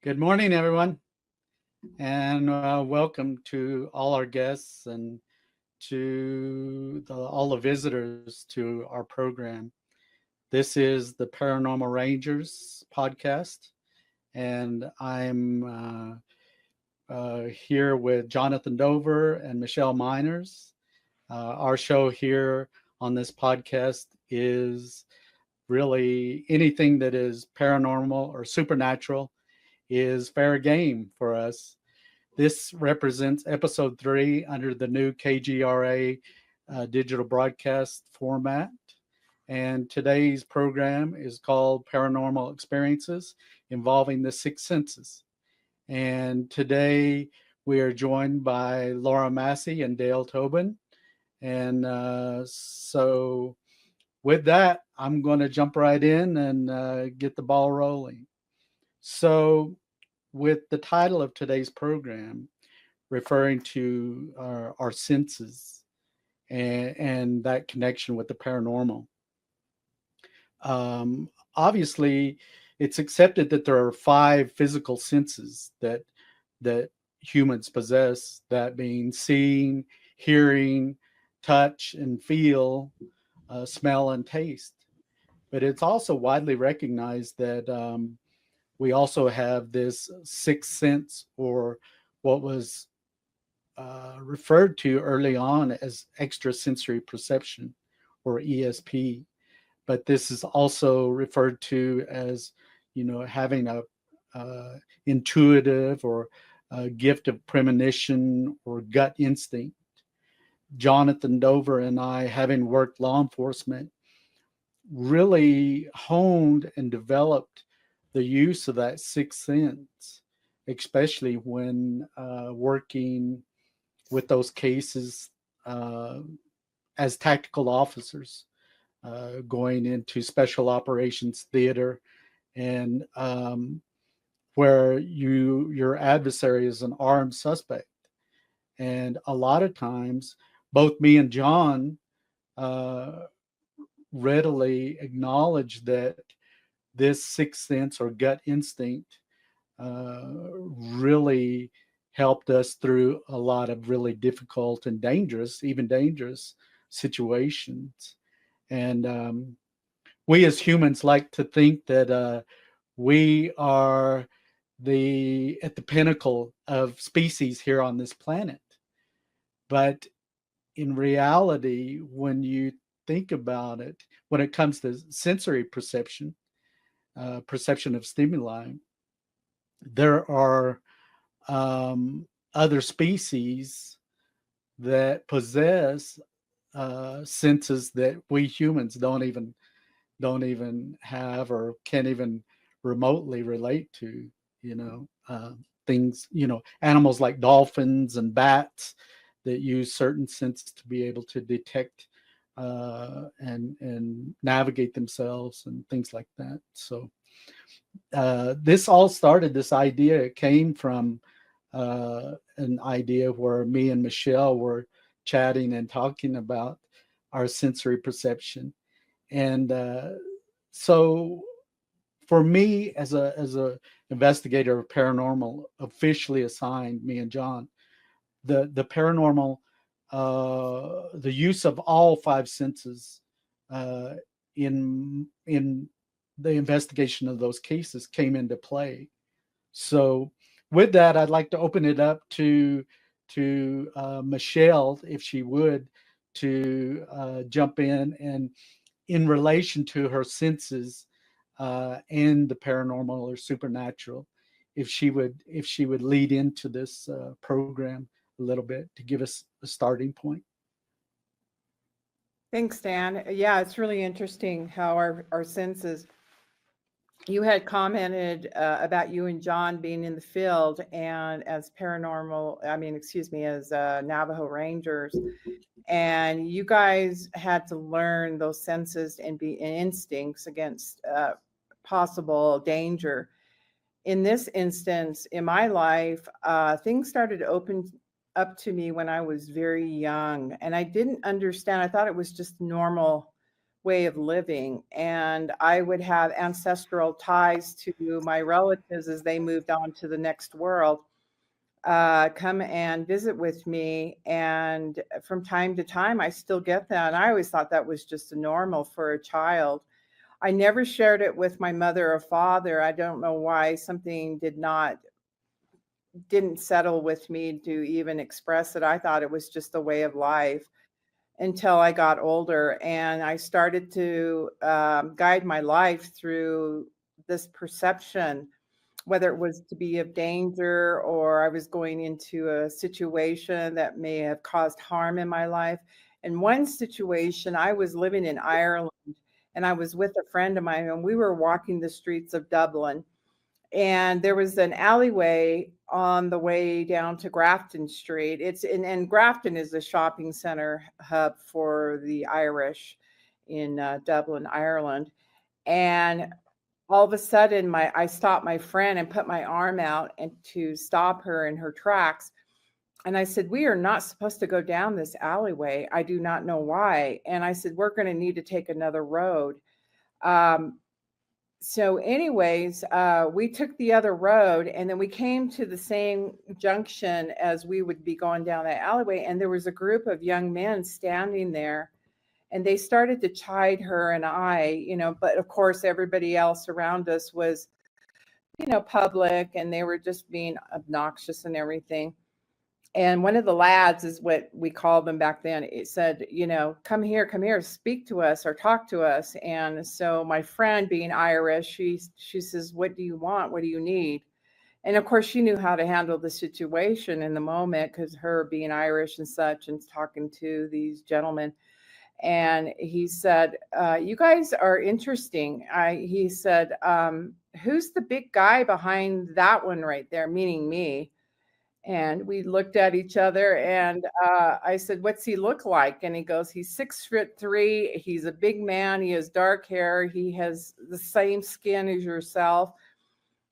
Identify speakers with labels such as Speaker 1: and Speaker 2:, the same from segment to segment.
Speaker 1: Good morning, everyone, and welcome to all our guests and to all the visitors to our program. This is the Paranormal Rangers podcast, and I'm here with Jonathan Dover and Michelle Miners. Our show here on this podcast is really anything that is paranormal or supernatural is fair game for us. This represents episode 3 under the new KGRA digital broadcast format. And today's program is called Paranormal Experiences Involving the Six Senses. And today we are joined by Laura Massey and Dale Tobin. And so with that, I'm going to jump right in and get the ball rolling. So, with the title of today's program referring to our senses and that connection with the paranormal. Obviously, it's accepted that there are 5 physical senses that humans possess, that being seeing, hearing, touch, and feel, smell, and taste. But it's also widely recognized that we also have this sixth sense, or what was referred to early on as extrasensory perception, or ESP. But this is also referred to as, having a intuitive or a gift of premonition or gut instinct. Jonathan Dover and I, having worked law enforcement, really honed and developed the use of that sixth sense, especially when working with those cases as tactical officers, going into special operations theater, and where your adversary is an armed suspect. And a lot of times, both me and John readily acknowledge that this sixth sense or gut instinct really helped us through a lot of really difficult and even dangerous situations. And we as humans like to think that we are at the pinnacle of species here on this planet. But in reality, when you think about it, when it comes to sensory perception, perception of stimuli, there are other species that possess senses that we humans don't even have or can't even remotely relate to. Things, animals like dolphins and bats that use certain senses to be able to detect and navigate themselves and things like that. So this idea came from an idea where me and Michelle were chatting and talking about our sensory perception. And so for me, as a investigator of paranormal, officially assigned, me and John, the paranormal, the use of all 5 senses in the investigation of those cases came into play. So with that, I'd like to open it up to Michelle, if she would, to jump in, and in relation to her senses and the paranormal or supernatural, if she would lead into this program a little bit to give us a starting point.
Speaker 2: Thanks, Dan. Yeah, it's really interesting how our senses. You had commented about you and John being in the field and as as Navajo Rangers, and you guys had to learn those senses and be instincts against possible danger. In this instance, in my life, things started to open up to me when I was very young, and I didn't understand. I thought it was just normal way of living. And I would have ancestral ties to my relatives as they moved on to the next world, come and visit with me. And from time to time, I still get that. And I always thought that was just normal for a child. I never shared it with my mother or father. I don't know why. Something didn't settle with me to even express it. I thought it was just a way of life until I got older, and I started to guide my life through this perception, whether it was to be of danger or I was going into a situation that may have caused harm in my life. In one situation, I was living in Ireland and I was with a friend of mine, and we were walking the streets of Dublin. And there was an alleyway on the way down to Grafton Street. And Grafton is a shopping center hub for the Irish in Dublin, Ireland. And all of a sudden, I stopped my friend and put my arm out and to stop her in her tracks. And I said, "We are not supposed to go down this alleyway. I do not know why." And I said, "We're going to need to take another road." So anyways, we took the other road, and then we came to the same junction as we would be going down that alleyway. And there was a group of young men standing there, and they started to chide her and I, but of course, everybody else around us was, public, and they were just being obnoxious and everything. And one of the lads, is what we called them back then, it said, "Come here, speak to us or talk to us." And so my friend, being Irish, she says, "What do you want? What do you need?" And of course, she knew how to handle the situation in the moment, because her being Irish and such, and talking to these gentlemen. And he said, "You guys are interesting." He said, "Who's the big guy behind that one right there?" Meaning me. And we looked at each other, and I said, "What's he look like?" And he goes, "He's 6'3". He's a big man. He has dark hair. He has the same skin as yourself.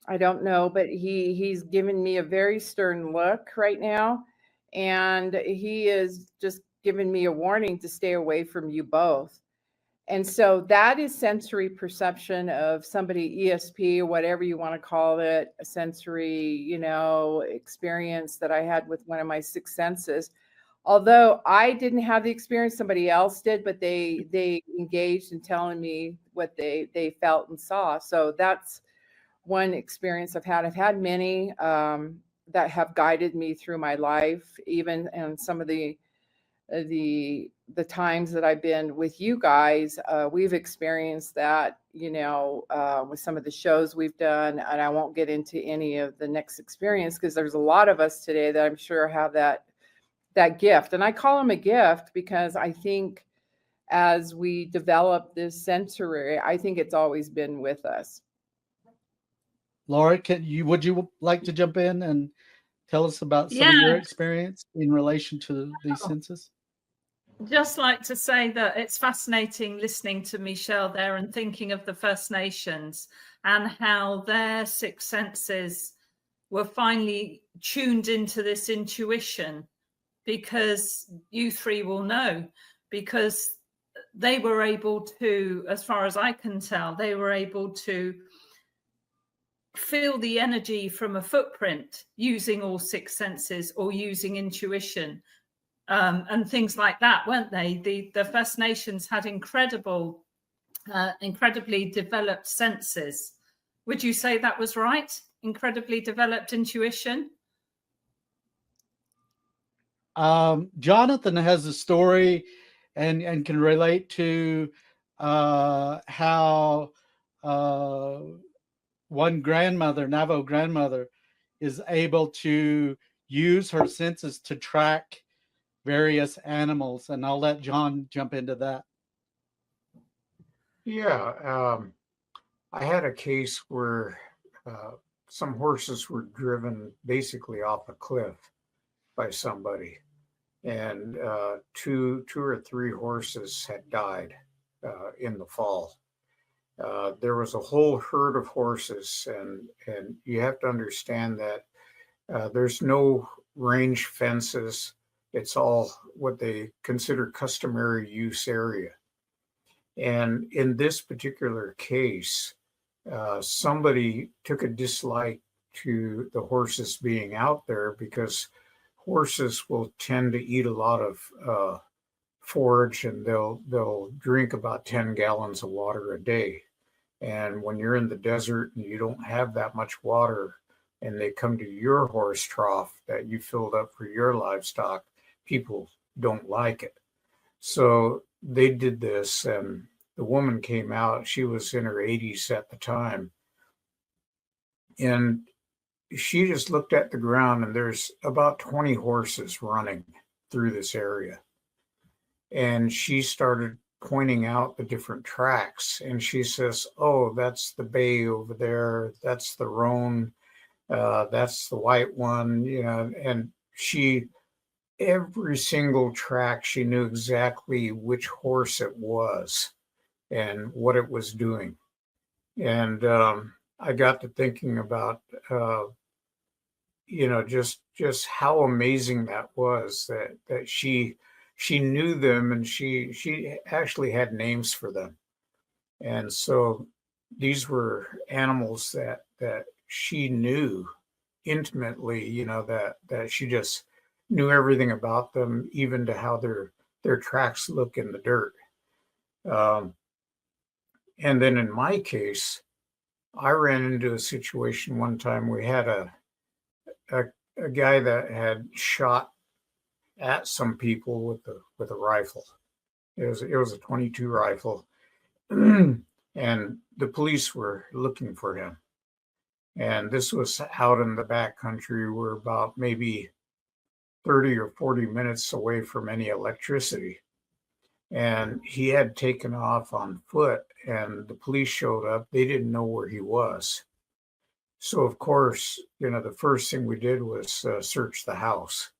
Speaker 2: I don't know, but he's giving me a very stern look right now. And he is just giving me a warning to stay away from you both. And so that is sensory perception of somebody, ESP, or whatever you want to call it, a sensory, experience that I had with one of my six senses. Although I didn't have the experience, somebody else did, but they engaged in telling me what they felt and saw. So that's one experience I've had. I've had many that have guided me through my life, even in some of the times that I've been with you guys. We've experienced that, with some of the shows we've done, and I won't get into any of the next experience, because there's a lot of us today that I'm sure have that gift. And I call them a gift because I think as we develop this sensory, I think it's always been with us.
Speaker 1: Laura, would you like to jump in and tell us about some of your experience in relation to these senses?
Speaker 3: Just like to say that it's fascinating listening to Michelle there and thinking of the First Nations and how their six senses were finally tuned into this intuition, because you three will know, because they were able to, as far as I can tell, they were able to feel the energy from a footprint using all six senses or using intuition. And things like that, weren't they? The First Nations had incredibly developed senses. Would you say that was right? Incredibly developed intuition?
Speaker 1: Jonathan has a story and can relate to how one Navajo grandmother, is able to use her senses to track various animals, and I'll let John jump into that.
Speaker 4: Yeah, I had a case where some horses were driven basically off a cliff by somebody, and two or three horses had died in the fall. There was a whole herd of horses, and you have to understand that there's no range fences. It's all what they consider customary use area. And in this particular case, somebody took a dislike to the horses being out there because horses will tend to eat a lot of forage, and they'll drink about 10 gallons of water a day. And when you're in the desert and you don't have that much water, and they come to your horse trough that you filled up for your livestock, people don't like it. So they did this, and the woman came out. She was in her 80s at the time. And she just looked at the ground, and there's about 20 horses running through this area. And she started pointing out the different tracks. And she says, oh, that's the bay over there. That's the roan. That's the white one, and every single track, she knew exactly which horse it was and what it was doing. And I got to thinking about, just how amazing that was, that she knew them, and she actually had names for them. And so these were animals that she knew intimately, that she just knew everything about them, even to how their tracks look in the dirt. And then in my case, I ran into a situation one time. We had a guy that had shot at some people with a rifle. It was a 22 rifle, and the police were looking for him. And this was out in the back country. We're about maybe 30 or 40 minutes away from any electricity. And he had taken off on foot, and the police showed up. They didn't know where he was. So, of course, the first thing we did was search the house,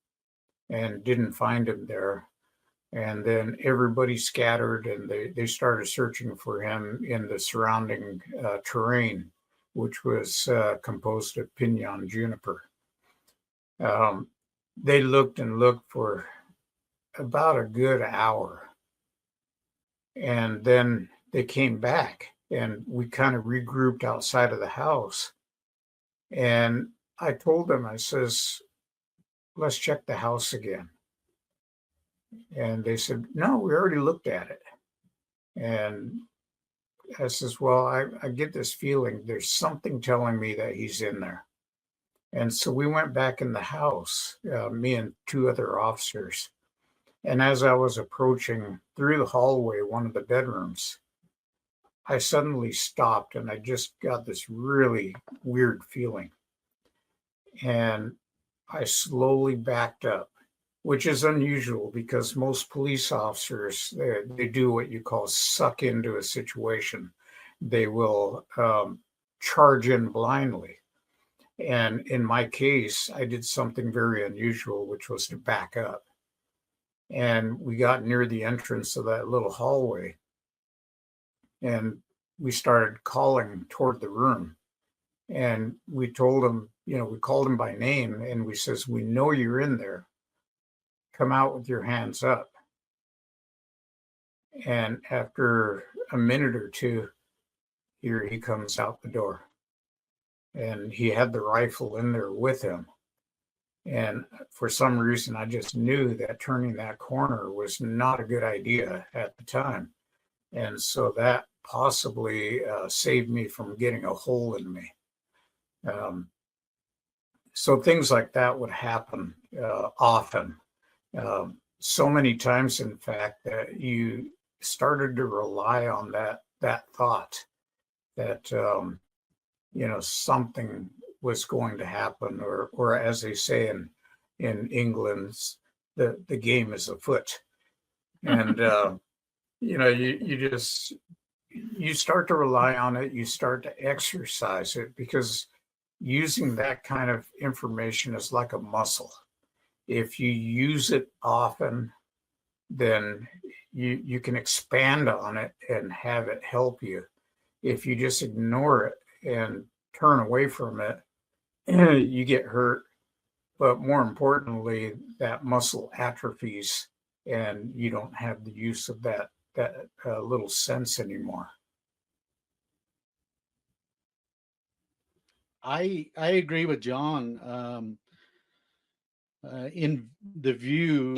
Speaker 4: and didn't find him there. And then everybody scattered, and they started searching for him in the surrounding terrain, which was composed of pinon juniper. They looked and looked for about a good hour. And then they came back, and we kind of regrouped outside of the house. And I told them, I says, let's check the house again. And they said, no, we already looked at it. And I says, well, I get this feeling there's something telling me that he's in there. And so we went back in the house, me and two other officers. And as I was approaching through the hallway, one of the bedrooms, I suddenly stopped, and I just got this really weird feeling. And I slowly backed up, which is unusual because most police officers, they do what you call suck into a situation. They will charge in blindly. And in my case, I did something very unusual, which was to back up. And we got near the entrance of that little hallway, and we started calling toward the room. And we told him, we called him by name, and we says, we know you're in there. Come out with your hands up. And after a minute or two, here he comes out the door. And he had the rifle in there with him. And for some reason, I just knew that turning that corner was not a good idea at the time. And so that possibly saved me from getting a hole in me. So things like that would happen often. So many times, in fact, that you started to rely on that thought that, something was going to happen, or as they say in England, the game is afoot. And, you start to rely on it, you start to exercise it, because using that kind of information is like a muscle. If you use it often, then you can expand on it and have it help you. If you just ignore it and turn away from it, you get hurt. But more importantly, that muscle atrophies, and you don't have the use of that that little sense anymore.
Speaker 1: I agree with John. In the view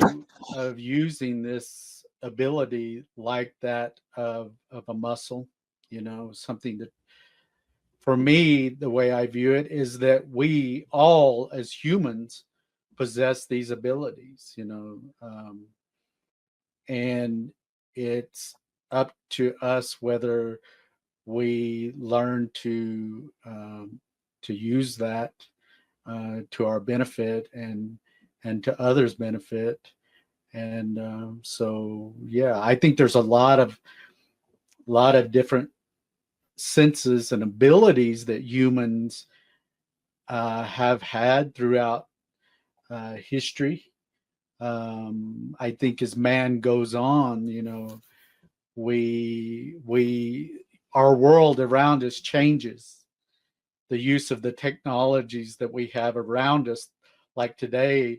Speaker 1: of using this ability like that of a muscle, something that, for me, the way I view it is that we all as humans possess these abilities, and it's up to us whether we learn to use that to our benefit and to others' benefit. And so, yeah, I think there's a lot of different senses and abilities that humans have had throughout history. I think as man goes on, our world around us changes. The use of the technologies that we have around us, like today,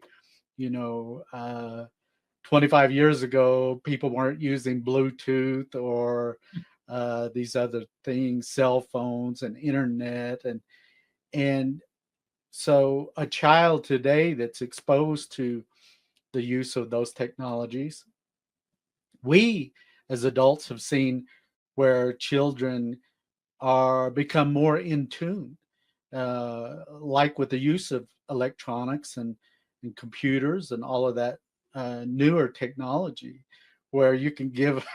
Speaker 1: 25 years ago, people weren't using Bluetooth or these other things, cell phones and internet, and so a child today that's exposed to the use of those technologies, we as adults have seen where children are become more in tune, like with the use of electronics and computers and all of that newer technology, where you can give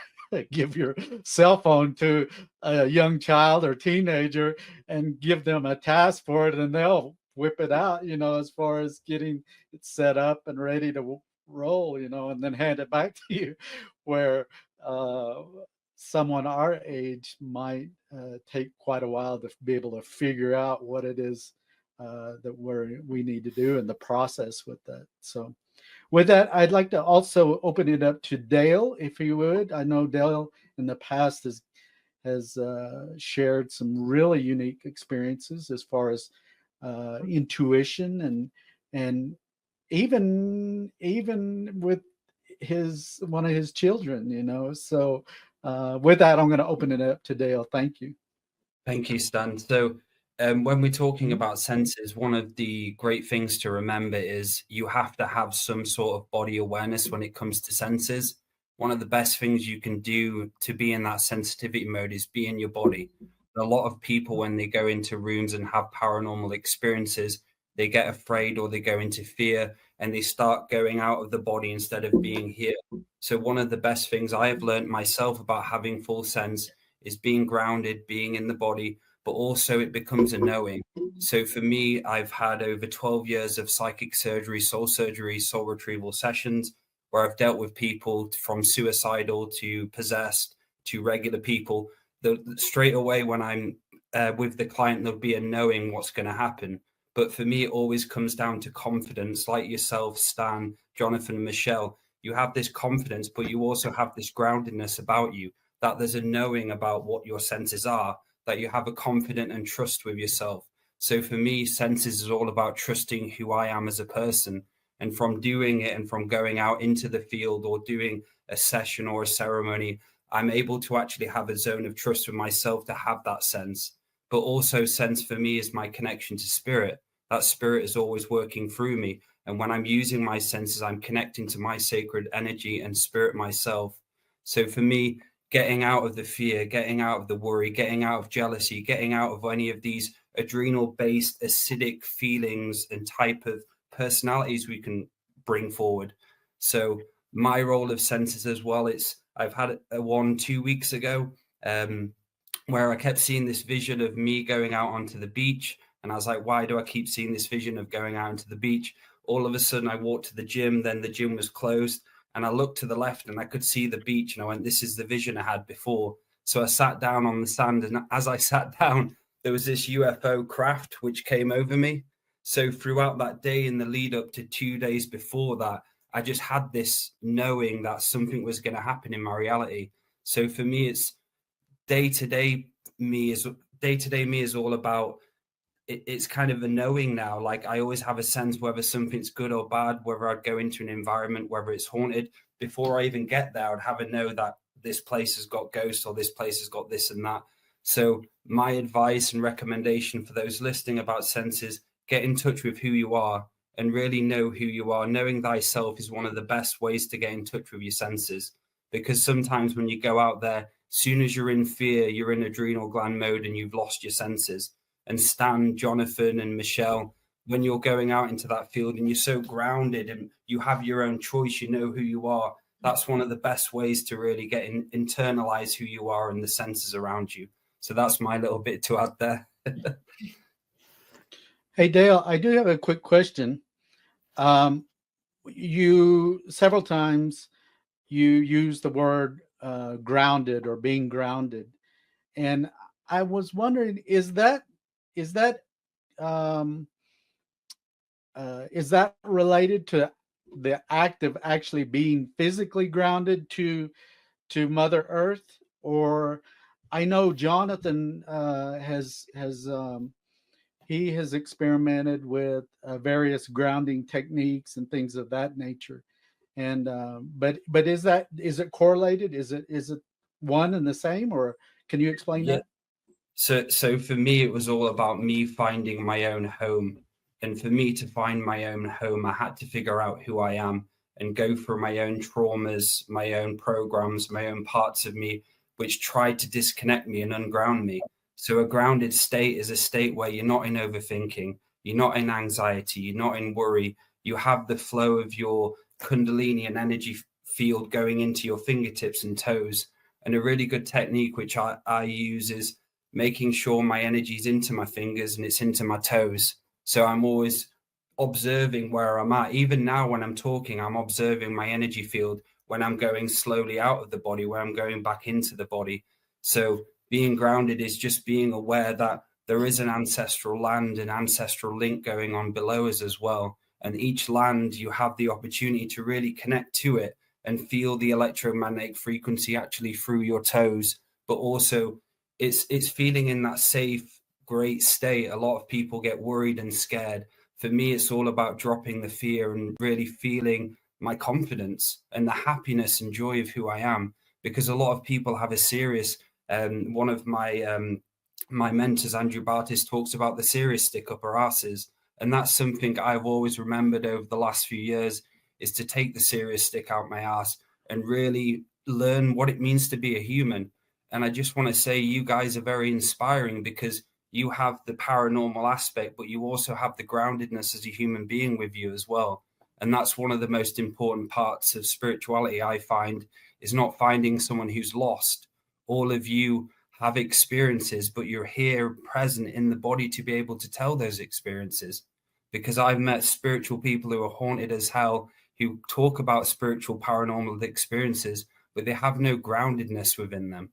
Speaker 1: give your cell phone to a young child or teenager and give them a task for it, and they'll whip it out, as far as getting it set up and ready to roll, and then hand it back to you, where uh, someone our age might take quite a while to be able to figure out what it is that we need to do in the process with that. So with that, I'd like to also open it up to Dale, if you would. I know Dale in the past has shared some really unique experiences as far as intuition and even with one of his children. So with that, I'm going to open it up to Dale. Thank you.
Speaker 5: Thank you, Stan. So when we're talking about senses, one of the great things to remember is you have to have some sort of body awareness when it comes to senses. One of the best things you can do to be in that sensitivity mode is be in your body. A lot of people, when they go into rooms and have paranormal experiences, they get afraid or they go into fear and they start going out of the body instead of being here. So one of the best things I have learned myself about having full sense is being grounded, being in the body, but also it becomes a knowing. So for me, I've had over 12 years of psychic surgery, soul retrieval sessions where I've dealt with people from suicidal to possessed to regular people. Straight away when I'm with the client, there'll be a knowing what's going to happen. But for me, it always comes down to confidence, like yourself, Stan, Jonathan, Michelle. You have this confidence, but you also have this groundedness about you, that there's a knowing about what your senses are, that you have a confidence and trust with yourself. So for me, senses is all about trusting who I am as a person. And from doing it and from going out into the field or doing a session or a ceremony, I'm able to actually have a zone of trust with myself to have that sense. But also sense for me is my connection to spirit. That spirit is always working through me. And when I'm using my senses, I'm connecting to my sacred energy and spirit myself. So for me, getting out of the fear, getting out of the worry, getting out of jealousy, getting out of any of these adrenal-based acidic feelings and type of personalities we can bring forward. So my role of senses as well, I've had a one 2 weeks ago where I kept seeing this vision of me going out onto the beach. And I was like, why do I keep seeing this vision of going out into the beach? All of a sudden I walked to the gym, then the gym was closed. And I looked to the left and I could see the beach. And I went, this is the vision I had before. So I sat down on the sand. And as I sat down, there was this UFO craft which came over me. So throughout that day and the lead up to 2 days before that, I just had this knowing that something was going to happen in my reality. So for me, it's day-to-day me is all about it's kind of a knowing now. Like I always have a sense whether something's good or bad, whether I'd go into an environment, whether it's haunted. Before I even get there, I'd have a know that this place has got ghosts or this place has got this and that. So my advice and recommendation for those listening about senses, get in touch with who you are and really know who you are. Knowing thyself is one of the best ways to get in touch with your senses, because sometimes when you go out there, soon as you're in fear, you're in adrenal gland mode and you've lost your senses. And Stan, Jonathan and Michelle, when you're going out into that field and you're so grounded and you have your own choice, you know who you are, that's one of the best ways to really get internalize who you are and the senses around you. So that's my little bit to add there.
Speaker 1: Hey, Dale, I do have a quick question. You several times you use the word grounded or being grounded. And I was wondering, is that related to the act of actually being physically grounded to Mother Earth? Or I know Jonathan has experimented with various grounding techniques and things of that nature. And but is it correlated? Is it one and the same, or can you explain that?
Speaker 5: So for me, it was all about me finding my own home. And for me to find my own home, I had to figure out who I am and go through my own traumas, my own programs, my own parts of me, which tried to disconnect me and unground me. So a grounded state is a state where you're not in overthinking, you're not in anxiety, you're not in worry. You have the flow of your Kundalini and energy field going into your fingertips and toes. And a really good technique, which I use, is making sure my energy is into my fingers and it's into my toes. So I'm always observing where I'm at. Even now when I'm talking, I'm observing my energy field when I'm going slowly out of the body, when I'm going back into the body. So being grounded is just being aware that there is an ancestral land and ancestral link going on below us as well. And each land, you have the opportunity to really connect to it and feel the electromagnetic frequency actually through your toes. But also it's feeling in that safe, great state. A lot of people get worried and scared. For me, it's all about dropping the fear and really feeling my confidence and the happiness and joy of who I am. Because a lot of people have a serious, one of my mentors, Andrew Bartis, talks about the serious stick up our asses. And that's something I've always remembered over the last few years, is to take the serious stick out my ass and really learn what it means to be a human. And I just want to say you guys are very inspiring, because you have the paranormal aspect, but you also have the groundedness as a human being with you as well. And that's one of the most important parts of spirituality, I find, is not finding someone who's lost. All of you have experiences, but you're here present in the body to be able to tell those experiences. Because I've met spiritual people who are haunted as hell, who talk about spiritual paranormal experiences, but they have no groundedness within them.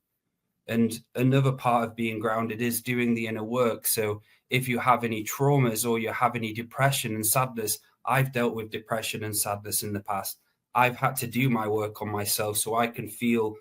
Speaker 5: And another part of being grounded is doing the inner work. So if you have any traumas or you have any depression and sadness, I've dealt with depression and sadness in the past. I've had to do my work on myself so I can feel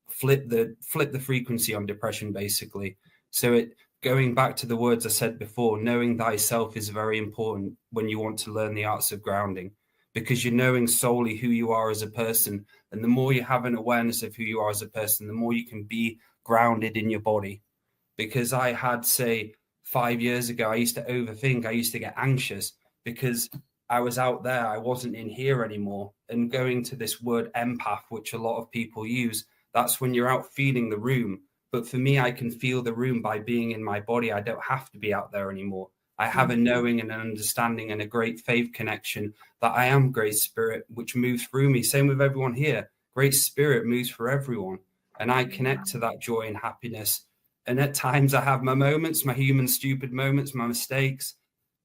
Speaker 5: flip the frequency on depression, basically. So going back to the words I said before, knowing thyself is very important when you want to learn the arts of grounding, because you're knowing solely who you are as a person. And the more you have an awareness of who you are as a person, the more you can be grounded in your body. Because I had, say, 5 years ago, I used to overthink, I used to get anxious because I was out there, I wasn't in here anymore. And going to this word empath, which a lot of people use, that's when you're out feeling the room. But for me, I can feel the room by being in my body. I don't have to be out there anymore. I have a knowing and an understanding and a great faith connection that I am great spirit, which moves through me. Same with everyone here. Great spirit moves for everyone. And I connect to that joy and happiness. And at times I have my moments, my human stupid moments, my mistakes.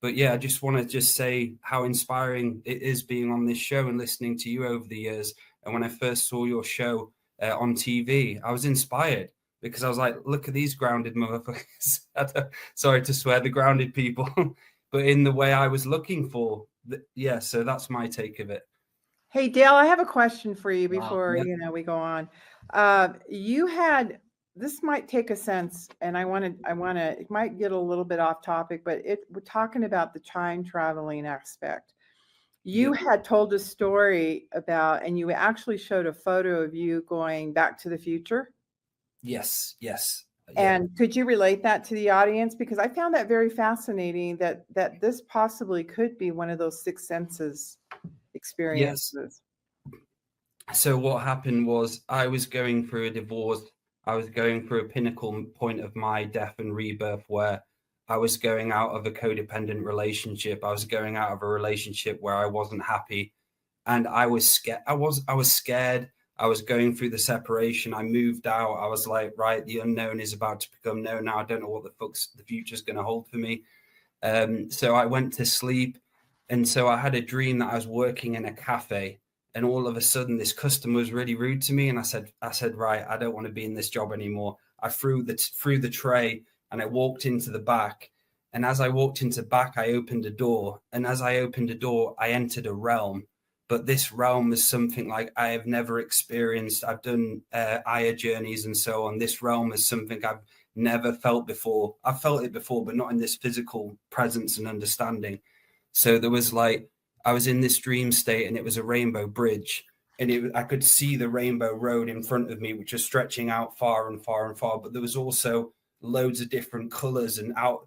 Speaker 5: But yeah, I just want to say how inspiring it is being on this show and listening to you over the years. And when I first saw your show on TV, I was inspired, because I was like, look at these grounded motherfuckers. Sorry to swear, the grounded people, but in the way I was looking for. Yeah, so that's my take of it.
Speaker 2: Hey, Dale, I have a question for you before we go on. You had, this might take a sense, and I want to, it might get a little bit off topic, but we're talking about the time traveling aspect. You
Speaker 5: Yeah.
Speaker 2: had told a story about, and you actually showed a photo of you going back to the future.
Speaker 5: Yes. Yeah.
Speaker 2: And could you relate that to the audience? Because I found that very fascinating that this possibly could be one of those sixth senses experiences.
Speaker 5: So what happened was I was going through a divorce. I was going through a pinnacle point of my death and rebirth where I was going out of a codependent relationship. I was going out of a relationship where I wasn't happy, and I was scared. I was scared. I was going through the separation. I moved out. I was like, right, the unknown is about to become known now. I don't know what the future's going to hold for me. So I went to sleep, and so I had a dream that I was working in a cafe, and all of a sudden this customer was really rude to me, and I said, right, I don't want to be in this job anymore. I threw the tray and I walked into the back. And as I walked into back, I opened a door, and as I opened a door, I entered a realm. But this realm is something like I have never experienced. I've done Aya journeys and so on. This realm is something I've never felt before. I've felt it before, but not in this physical presence and understanding. So there was like, I was in this dream state, and it was a rainbow bridge, and I could see the rainbow road in front of me, which was stretching out far and far and far. But there was also loads of different colors and out.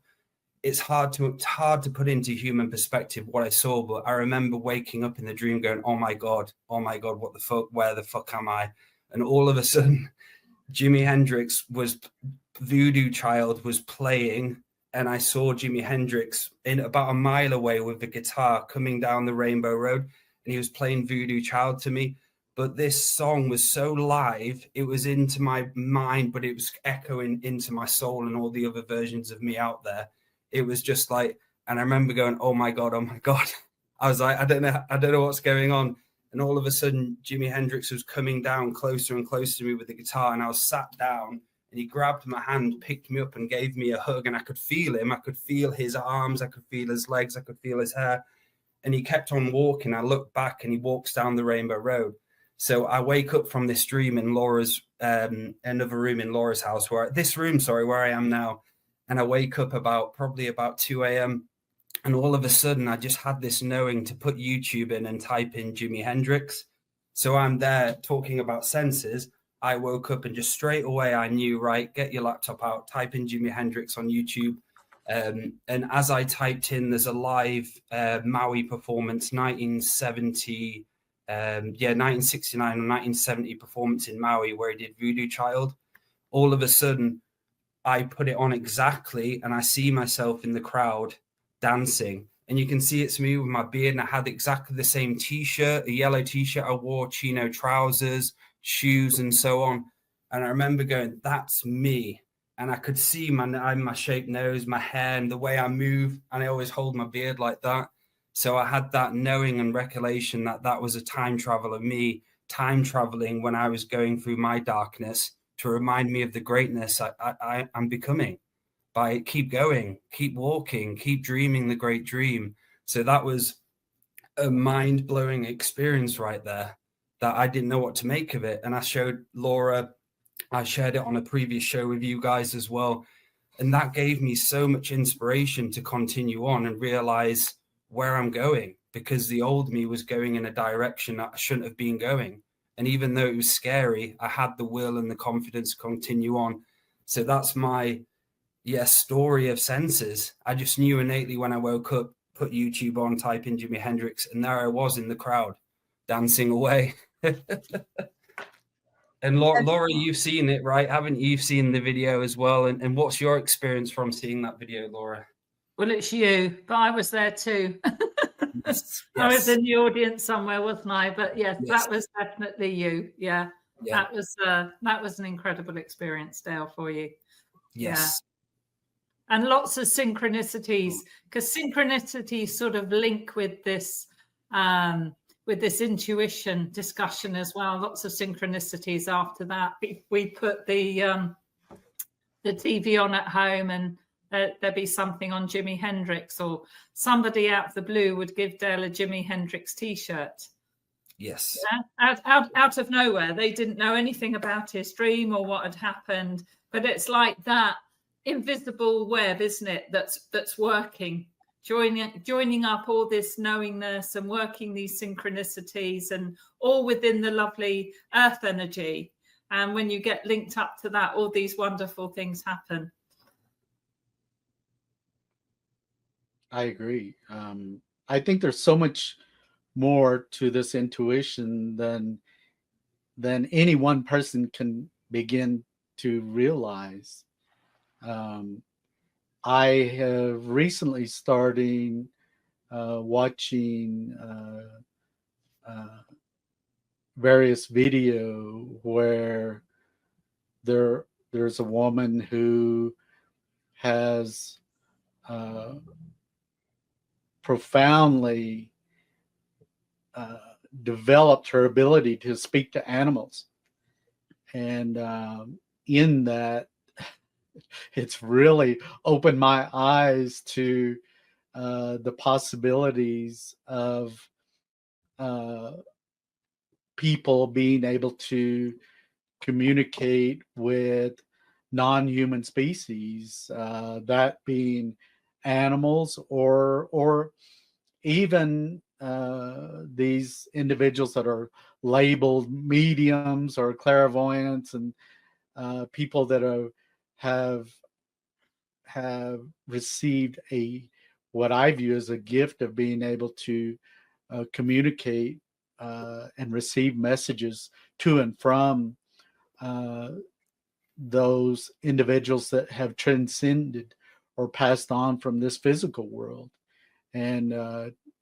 Speaker 5: It's hard to put into human perspective what I saw, but I remember waking up in the dream going, oh my God, what the fuck, where the fuck am I? And all of a sudden, Jimi Hendrix Voodoo Child was playing, and I saw Jimi Hendrix in about a mile away with the guitar coming down the Rainbow Road, and he was playing Voodoo Child to me. But this song was so live, it was into my mind, but it was echoing into my soul and all the other versions of me out there. It was just like, and I remember going, oh my God. I was like, I don't know what's going on. And all of a sudden, Jimi Hendrix was coming down closer and closer to me with the guitar. And I was sat down, and he grabbed my hand, picked me up, and gave me a hug. And I could feel him. I could feel his arms. I could feel his legs. I could feel his hair. And he kept on walking. I looked back, and he walks down the Rainbow Road. So I wake up from this dream in Laura's, another room in Laura's house, where I am now. And I wake up probably about 2 a.m. And all of a sudden, I just had this knowing to put YouTube in and type in Jimi Hendrix. So I'm there talking about senses. I woke up and just straight away I knew, right, get your laptop out, type in Jimi Hendrix on YouTube. And as I typed in, there's a live Maui performance, 1969 or 1970 performance in Maui where he did Voodoo Child. All of a sudden, I put it on exactly, and I see myself in the crowd dancing, and you can see it's me with my beard, and I had exactly the same t-shirt, a yellow t-shirt. I wore chino trousers, shoes, and so on. And I remember going, that's me. And I could see my shaped nose, my hair, and the way I move, and I always hold my beard like that. So I had that knowing and recollection that was a time travel of me time traveling when I was going through my darkness, to remind me of the greatness I'm becoming by keep going, keep walking, keep dreaming the great dream. So that was a mind-blowing experience right there that I didn't know what to make of it. And I showed Laura, I shared it on a previous show with you guys as well. And that gave me so much inspiration to continue on and realize where I'm going, because the old me was going in a direction that I shouldn't have been going. And even though it was scary, I had the will and the confidence to continue on. So that's my story of senses. I just knew innately when I woke up, put YouTube on, type in Jimi Hendrix, and there I was in the crowd dancing away. And Laura, you've seen it, right? Haven't you? You've seen the video as well. And what's your experience from seeing that video, Laura?
Speaker 3: Well, it's you, but I was there too.
Speaker 5: Yes.
Speaker 3: I was in the audience somewhere, wasn't I? But yes, that was definitely you. Yeah. That was an incredible experience, Dale, for you.
Speaker 5: Yes.
Speaker 3: Yeah. And lots of synchronicities, because synchronicities sort of link with this intuition discussion as well. Lots of synchronicities after that. We put the TV on at home, and there'd be something on Jimi Hendrix, or somebody out of the blue would give Dale a Jimi Hendrix t-shirt.
Speaker 5: Yes.
Speaker 3: Yeah? Out of nowhere. They didn't know anything about his dream or what had happened, but it's like that invisible web, isn't it, that's working joining up all this knowingness and working these synchronicities, and all within the lovely earth energy. And when you get linked up to that, all these wonderful things happen.
Speaker 1: I agree. I think there's so much more to this intuition than any one person can begin to realize. I have recently started watching various video where there's a woman who has profoundly developed her ability to speak to animals, and in that, it's really opened my eyes to the possibilities of people being able to communicate with non-human species, that being animals or even these individuals that are labeled mediums or clairvoyants, and people that have received what I view as a gift of being able to communicate and receive messages to and from those individuals that have transcended or passed on from this physical world. And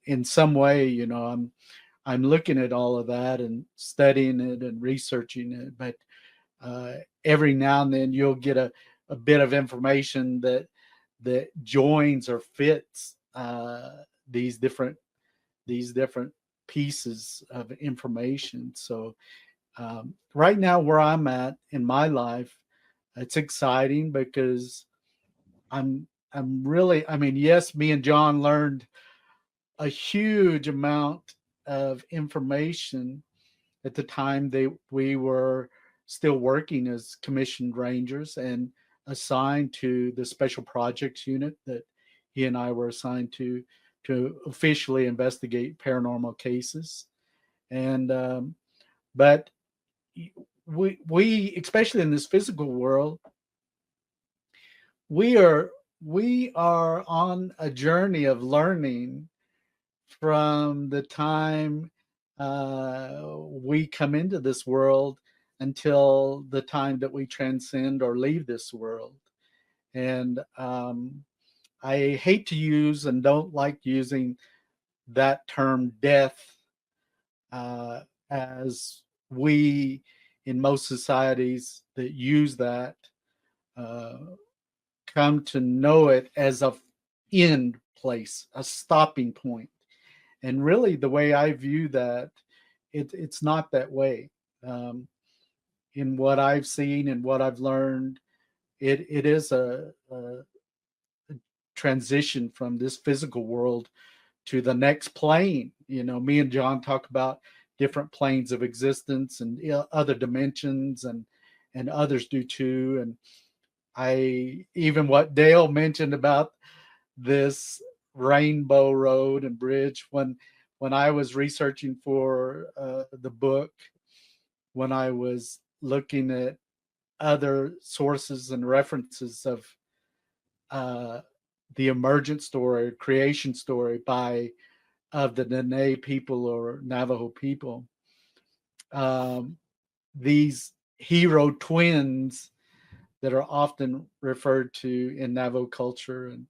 Speaker 1: in some way, you know, I'm looking at all of that and studying it and researching it, but every now and then you'll get a bit of information that joins or fits these different pieces of information. So right now, where I'm at in my life, it's exciting because I'm really, I mean, yes, me and John learned a huge amount of information at the time we were still working as commissioned rangers and assigned to the special projects unit that he and I were assigned to officially investigate paranormal cases. And but we especially in this physical world, we are on a journey of learning from the time we come into this world until the time that we transcend or leave this world. And I hate to use and don't like using that term death, as we in most societies that use that come to know it as a end place, a stopping point. And really, the way I view that, it's not that way. In what I've seen and what I've learned, it is a transition from this physical world to the next plane. You know, me and John talk about different planes of existence and other dimensions, and others do too. And I even what Dale mentioned about this Rainbow Road and Bridge, when I was researching for the book, when I was looking at other sources and references of the emergent story, creation story of the Dene people or Navajo people, these hero twins that are often referred to in Navajo culture, and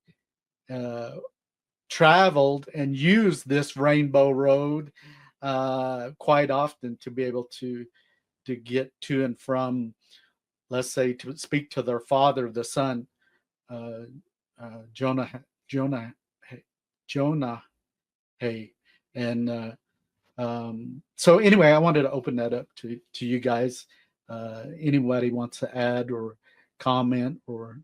Speaker 1: traveled and used this Rainbow Road quite often to be able to get to and from, let's say, to speak to their father, the son, Jonah. Hey, and so anyway, I wanted to open that up to you guys. Anybody wants to add or comment or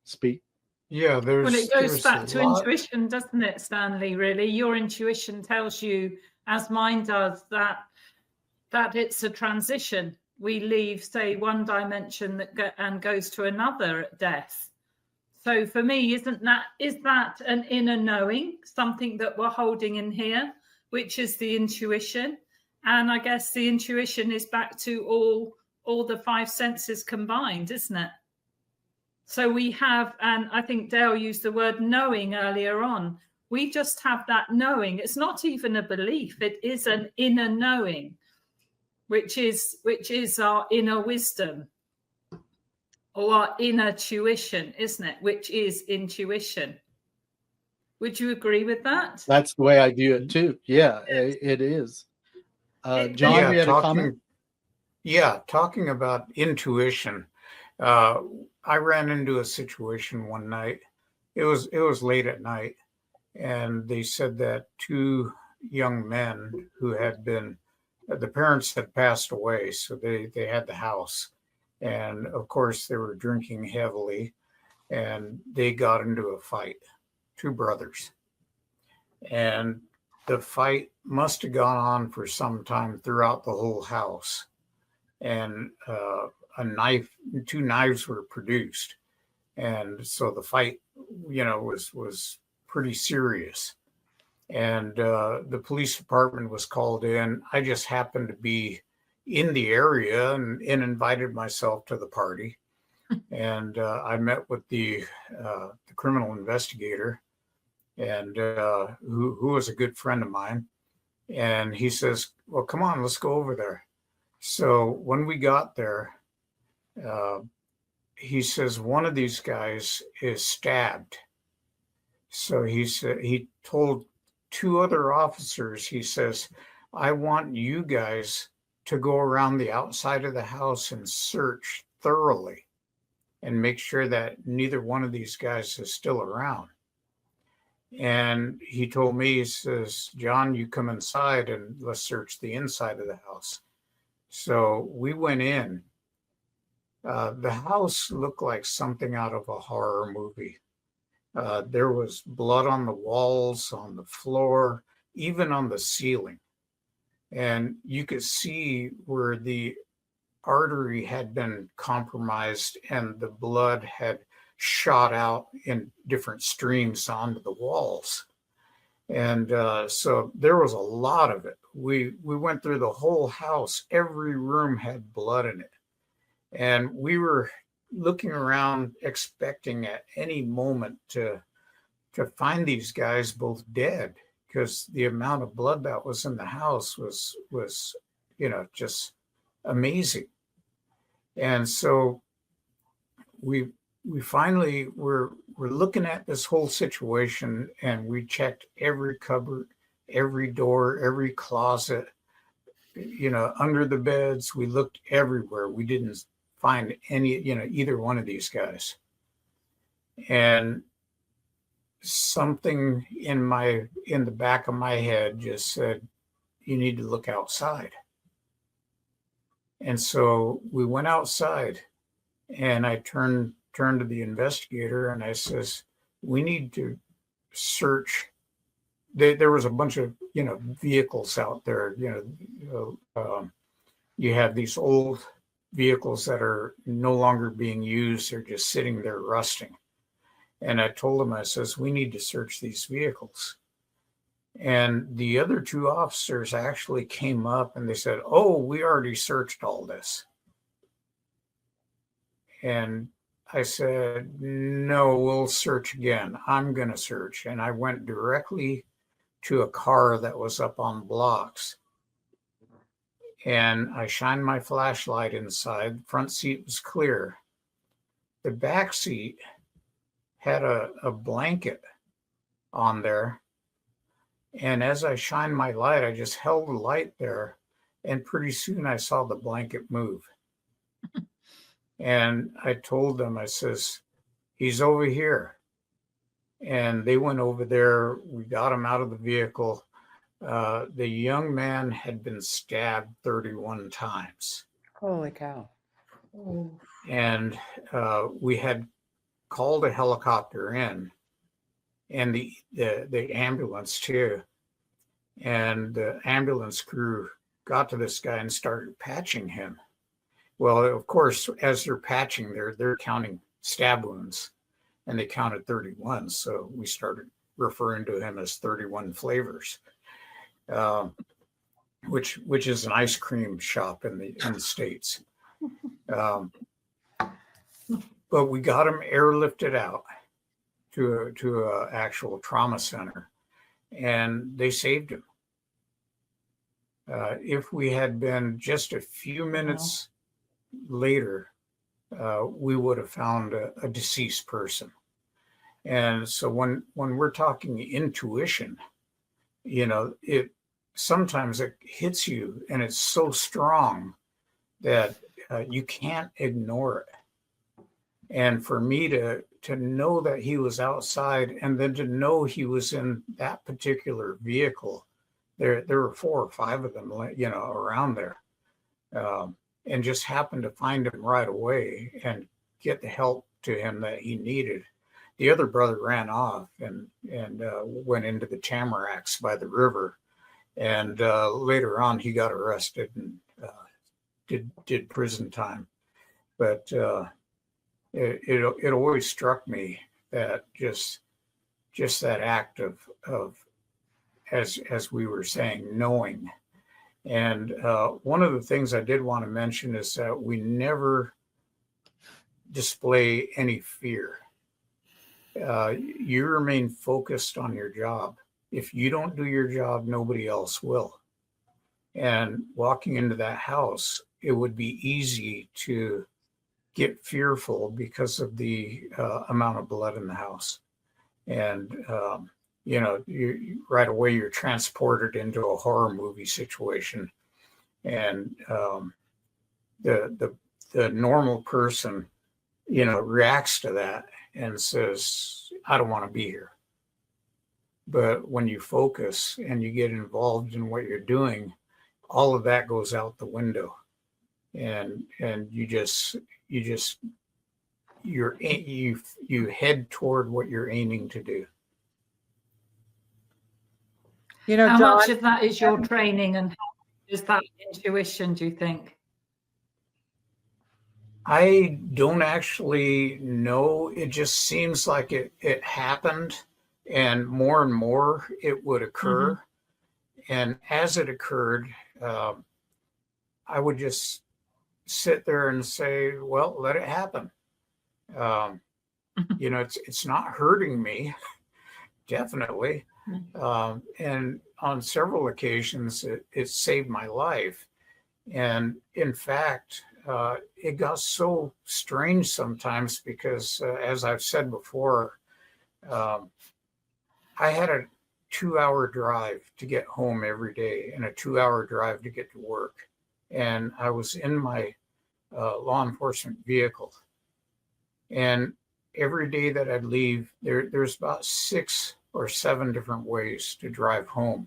Speaker 1: speak?
Speaker 4: Yeah,
Speaker 3: Well, it goes
Speaker 4: there's
Speaker 3: back
Speaker 4: a
Speaker 3: to
Speaker 4: lot.
Speaker 3: intuition, doesn't it, Stanley? Really, your intuition tells you, as mine does, that it's a transition. We leave, say, one dimension and goes to another at death. So for me, is that an inner knowing, something that we're holding in here, which is the intuition? And I guess the intuition is back to all the five senses combined, isn't it? So we have, and I think Dale used the word knowing earlier on. We just have that knowing. It's not even a belief. It is an inner knowing, which is our inner wisdom, or our inner tuition, isn't it? Which is intuition. Would you agree with that?
Speaker 1: That's the way I view it too. Yeah, it is. John, you had a comment?
Speaker 4: Yeah, talking about intuition. I ran into a situation one night. It was late at night, and they said that two young men who had been, the parents had passed away, so they had the house. And of course, they were drinking heavily, and they got into a fight, two brothers. And the fight must have gone on for some time throughout the whole house. And two knives were produced. And so the fight, was pretty serious. And the police department was called in. I just happened to be in the area and invited myself to the party. And I met with the criminal investigator, and who was a good friend of mine. And he says, well, come on, let's go over there. So when we got there, he says, one of these guys is stabbed. So he told two other officers, he says, I want you guys to go around the outside of the house and search thoroughly and make sure that neither one of these guys is still around. And he told me, he says, John, you come inside and let's search the inside of the house. So we went in. The house looked like something out of a horror movie. There was blood on the walls, on the floor, even on the ceiling. And you could see where the artery had been compromised and the blood had shot out in different streams onto the walls. And so there was a lot of it. We went through the whole house. Every room had blood in it. And we were looking around expecting at any moment to find these guys both dead, because the amount of blood that was in the house was just amazing. And so we finally were looking at this whole situation, and we checked every cupboard, every door, every closet, under the beds. We looked everywhere. We didn't find any, either one of these guys. And something in the back of my head just said, you need to look outside. And so we went outside, and I turned to the investigator and I says, we need to search. There was a bunch of, vehicles out there. You have these old vehicles that are no longer being used. They're just sitting there rusting. And I told him, I says, we need to search these vehicles. And the other two officers actually came up and they said, oh, we already searched all this. And I said, no, we'll search again. I'm going to search. And I went directly to a car that was up on blocks. And I shined my flashlight inside. The front seat was clear. The back seat had a blanket on there. And as I shined my light, I just held the light there. And pretty soon I saw the blanket move. And I told them, I says, he's over here. And they went over there. We got him out of the vehicle. The young man had been stabbed 31 times.
Speaker 2: Holy cow.
Speaker 4: And we had called a helicopter in, and the ambulance too. And the ambulance crew got to this guy and started patching him. Well, of course, as they're patching, they're counting stab wounds. and they counted 31. So we started referring to him as 31 Flavors, which is an ice cream shop in the States. But we got him airlifted out to a actual trauma center, and they saved him. If we had been just a few minutes later, we would have found a deceased person. And so when we're talking intuition, it sometimes it hits you, and it's so strong that you can't ignore it. And for me to know that he was outside, and then to know he was in that particular vehicle, there were 4 or 5 of them, around there, and just happened to find him right away and get the help to him that he needed. The other brother ran off and went into the tamaracks by the river, and later on he got arrested and did prison time. But it always struck me that just that act of as we were saying, knowing. And one of the things I did want to mention is that we never display any fear. You remain focused on your job. If you don't do your job, nobody else will. And walking into that house, it would be easy to get fearful because of the amount of blood in the house. And, you right away, you're transported into a horror movie situation. And the normal person, reacts to that and says, I don't want to be here. But when you focus and you get involved in what you're doing, all of that goes out the window. And you head toward what you're aiming to do.
Speaker 3: How
Speaker 2: John,
Speaker 3: much of that is your training, and how much is that intuition, do you think?
Speaker 4: I don't actually know. It just seems like it happened, and more it would occur. Mm-hmm. And as it occurred, I would just sit there and say, well, let it happen. It's not hurting me, definitely. And on several occasions, it saved my life. And in fact, it got so strange sometimes because, as I've said before, I had a 2-hour drive to get home every day and a 2-hour drive to get to work. And I was in my law enforcement vehicle. And every day that I'd leave, there's about 6 or 7 different ways to drive home.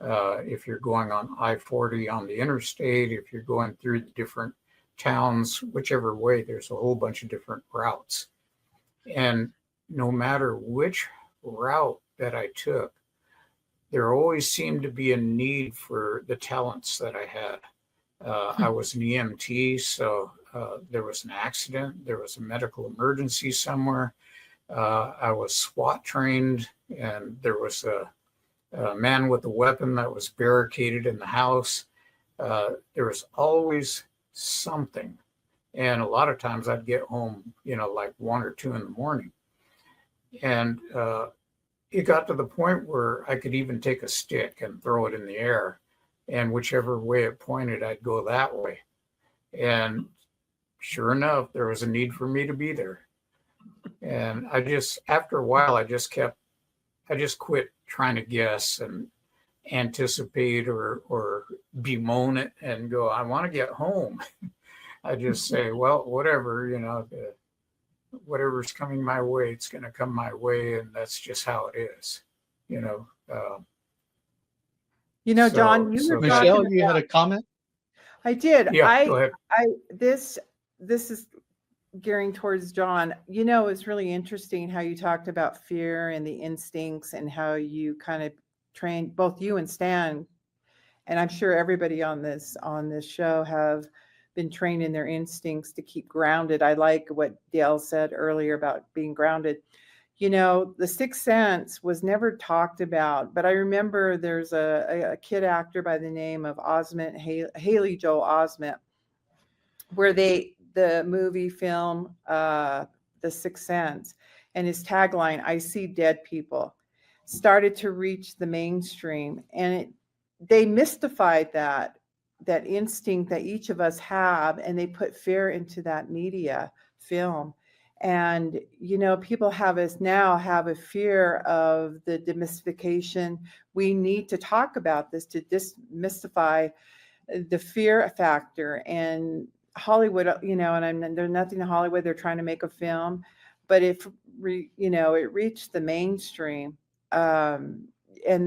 Speaker 4: If you're going on I-40 on the interstate, if you're going through the different towns, whichever way, there's a whole bunch of different routes. And no matter which route that I took, there always seemed to be a need for the talents that I had. I was an EMT, so there was an accident, there was a medical emergency somewhere. I was SWAT trained, and there was a man with a weapon that was barricaded in the house. There was always something. And a lot of times I'd get home, like 1 or 2 in the morning. And it got to the point where I could even take a stick and throw it in the air. And whichever way it pointed, I'd go that way. And sure enough, there was a need for me to be there. And after a while, I just quit trying to guess and anticipate or bemoan it and go, I want to get home. I just say, well, whatever, whatever's coming my way, it's going to come my way. And that's just how it is,
Speaker 2: John,
Speaker 1: Michelle, you had a comment?
Speaker 2: I did.
Speaker 4: Yeah, go ahead.
Speaker 2: This is gearing towards John. It's really interesting how you talked about fear and the instincts and how you kind of trained, both you and Stan, and I'm sure everybody on this show have been trained in their instincts to keep grounded. I like what Dale said earlier about being grounded. You know, the sixth sense was never talked about, but I remember there's a kid actor by the name of Haley Joel Osment, where the movie film The Sixth Sense, and his tagline, "I see dead people," started to reach the mainstream, and they mystified that instinct that each of us have, and they put fear into that media film. And you know, people have a fear of the demystification. We need to talk about this to demystify the fear factor. And Hollywood, you know, and there's nothing in Hollywood, they're trying to make a film, but if you know, it reached the mainstream, and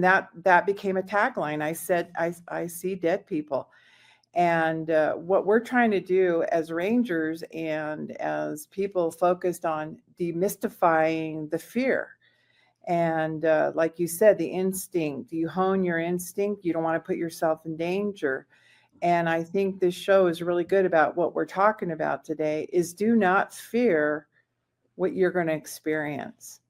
Speaker 2: that became a tagline. I said, I see dead people. And what we're trying to do as rangers and as people focused on demystifying the fear. And like you said, the instinct, you hone your instinct. You don't want to put yourself in danger. And I think this show is really good about what we're talking about today is do not fear what you're going to experience.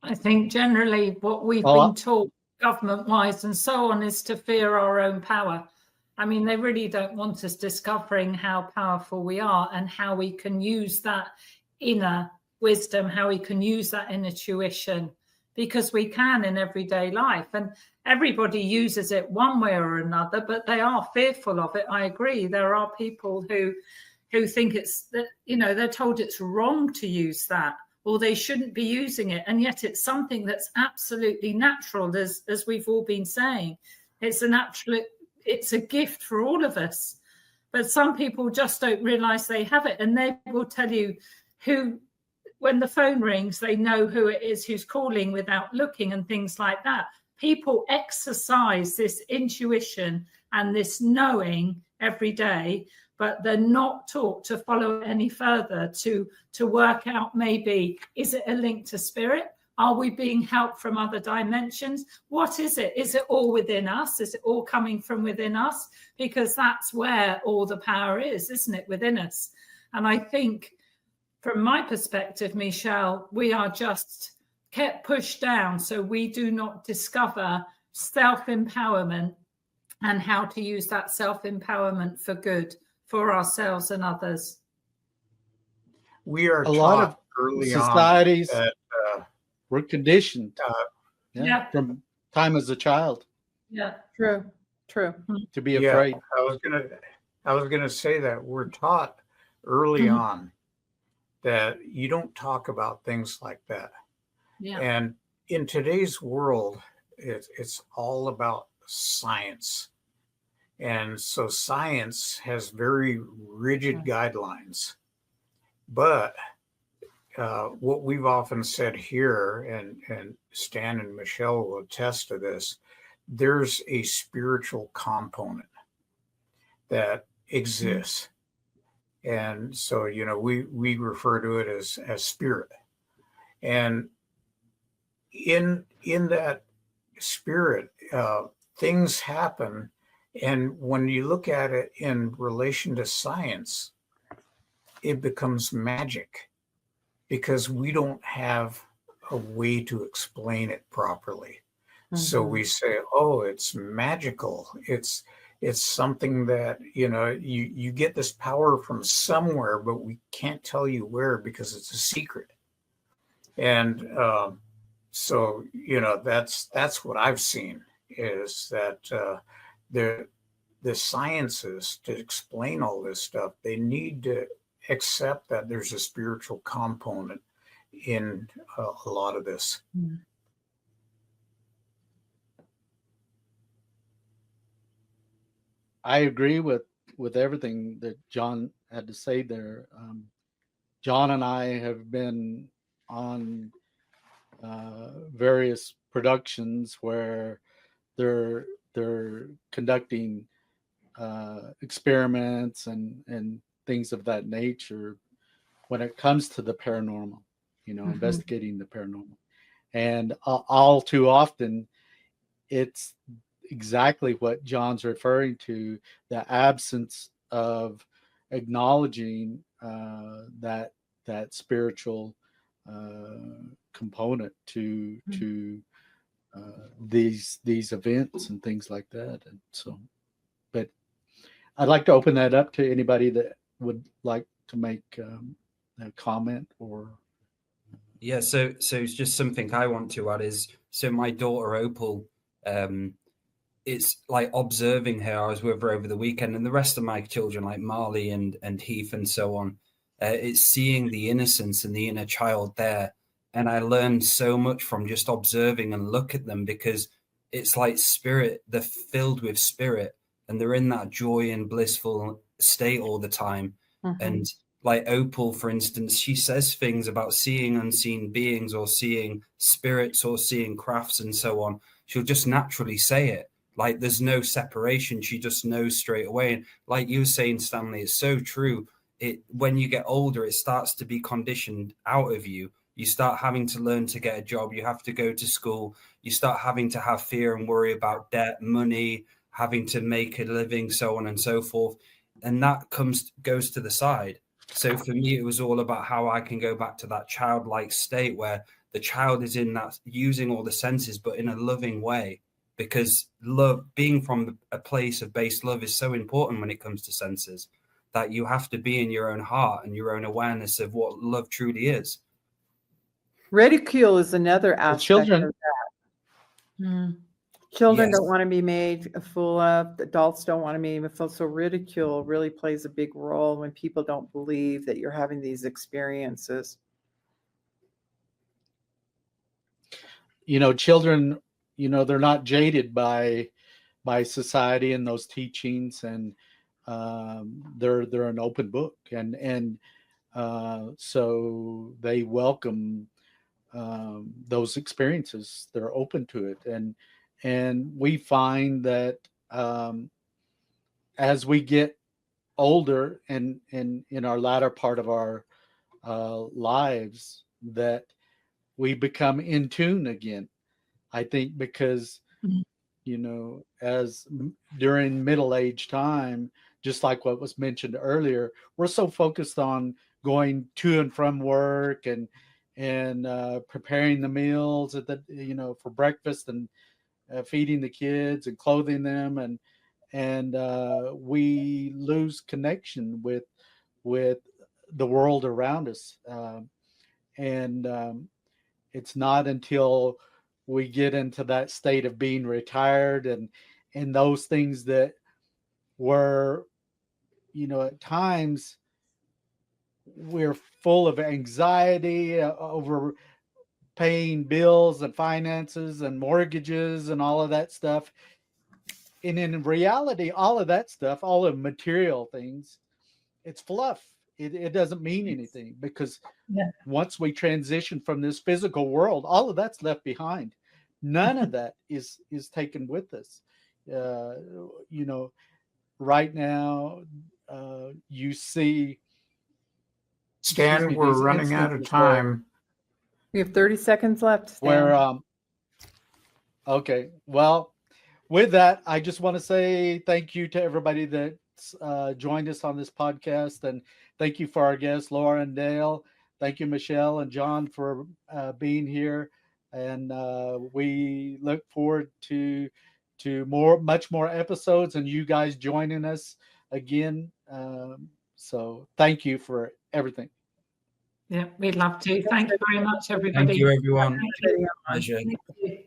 Speaker 3: I think generally what we've been taught government-wise and so on is to fear our own power. I mean, they really don't want us discovering how powerful we are and how we can use that inner wisdom, how we can use that inner tuition, because we can in everyday life. And everybody uses it one way or another, but they are fearful of it. I agree. There are people who think it's, that, you know, they're told it's wrong to use that, or they shouldn't be using it. And yet it's something that's absolutely natural, as we've all been saying. It's a gift for all of us. But some people just don't realize they have it. And they will tell you who, when the phone rings, they know who it is who's calling without looking and things like that. People exercise this intuition and this knowing every day, but they're not taught to follow it any further, to work out, maybe, is it a link to spirit? Are we being helped from other dimensions? What is it? Is it all within us? Is it all coming from within us? Because that's where all the power is, isn't it, within us? And I think, from my perspective, Michelle, we are just kept pushed down so we do not discover self-empowerment and how to use that self-empowerment for good for ourselves and others.
Speaker 4: We are
Speaker 1: a lot of
Speaker 4: early
Speaker 1: societies
Speaker 4: on that,
Speaker 1: we're conditioned
Speaker 3: Yeah.
Speaker 1: from time as a child
Speaker 3: Yeah,
Speaker 2: True.
Speaker 1: to be afraid.
Speaker 4: I was gonna say that we're taught early on that you don't talk about things like that.
Speaker 3: yeah,
Speaker 4: And in today's world, it's all about science. And so science has very rigid guidelines. But what we've often said here, and Stan and Michelle will attest to this, there's a spiritual component that exists. And so, you know, we refer to it as spirit. And in that spirit, things happen. And when you look at it in relation to science, it becomes magic because we don't have a way to explain it properly. So we say, oh, it's magical. It's something that, you know, you get this power from somewhere, but we can't tell you where because it's a secret. And so, you know, that's what I've seen is that the sciences to explain all this stuff, they need to accept that there's a spiritual component in a lot of this.
Speaker 1: I agree with everything that John had to say there. John and I have been on various productions where they're conducting experiments and things of that nature when it comes to the paranormal, you know, investigating the paranormal. And all too often, it's exactly what John's referring to, the absence of acknowledging that spiritual component to these events and things like that. And so, but I'd like to open that up to anybody that would like to make a comment or.
Speaker 5: Yeah, so it's just something I want to add is, so my daughter Opal, it's like observing her. I was with her over the weekend, and the rest of my children, like Marley and Heath and so on, it's seeing the innocence and the inner child there. And I learned so much from just observing and look at them, because it's like spirit, they're filled with spirit, and they're in that joy and blissful state all the time.
Speaker 2: Mm-hmm.
Speaker 5: And like Opal, for instance, she says things about seeing unseen beings or seeing spirits or seeing crafts and so on. She'll just naturally say it. Like there's no separation. She just knows straight away. And like you were saying, Stanley, it's so true. When you get older, it starts to be conditioned out of you. You start having to learn to get a job. You have to go to school. You start having to have fear and worry about debt, money, having to make a living, so on and so forth. And that goes to the side. So for me, it was all about how I can go back to that childlike state where the child is in that, using all the senses, but in a loving way, because love, being from a place of base love, is so important when it comes to senses, that you have to be in your own heart and your own awareness of what love truly is.
Speaker 2: Ridicule is another aspect
Speaker 1: children,
Speaker 2: of that. Children
Speaker 5: Yes.
Speaker 2: don't want to be made a fool of. Adults don't want to be made a fool. So ridicule really plays a big role when people don't believe that you're having these experiences.
Speaker 1: Children, they're not jaded by society and those teachings, and they're an open book, and so they welcome those experiences. They're open to it, and we find that as we get older and in our latter part of our lives, that we become in tune again. I think because as during middle age time, just like what was mentioned earlier, we're so focused on going to and from work and preparing the meals at the for breakfast and feeding the kids and clothing them, and we lose connection with the world around us, and it's not until we get into that state of being retired and those things that were, at times we're full of anxiety over paying bills and finances and mortgages and all of that stuff. And in reality, all of that stuff, all of material things, it's fluff. It doesn't mean anything, because once we transition from this physical world, all of that's left behind. None of that is taken with us. Right now, you see.
Speaker 4: Stan, we're running out of time.
Speaker 2: We have 30 seconds left, Stan.
Speaker 1: Where, okay. Well, with that, I just want to say thank you to everybody that's joined us on this podcast, and thank you for our guests, Laura and Dale. Thank you, Michelle and John, for being here, and we look forward to much more episodes and you guys joining us again. So thank you for everything.
Speaker 6: Yeah, we'd love to. Thank you very much, everybody.
Speaker 5: Thank you, everyone.
Speaker 6: Thank you.
Speaker 5: Pleasure.
Speaker 6: Thank you.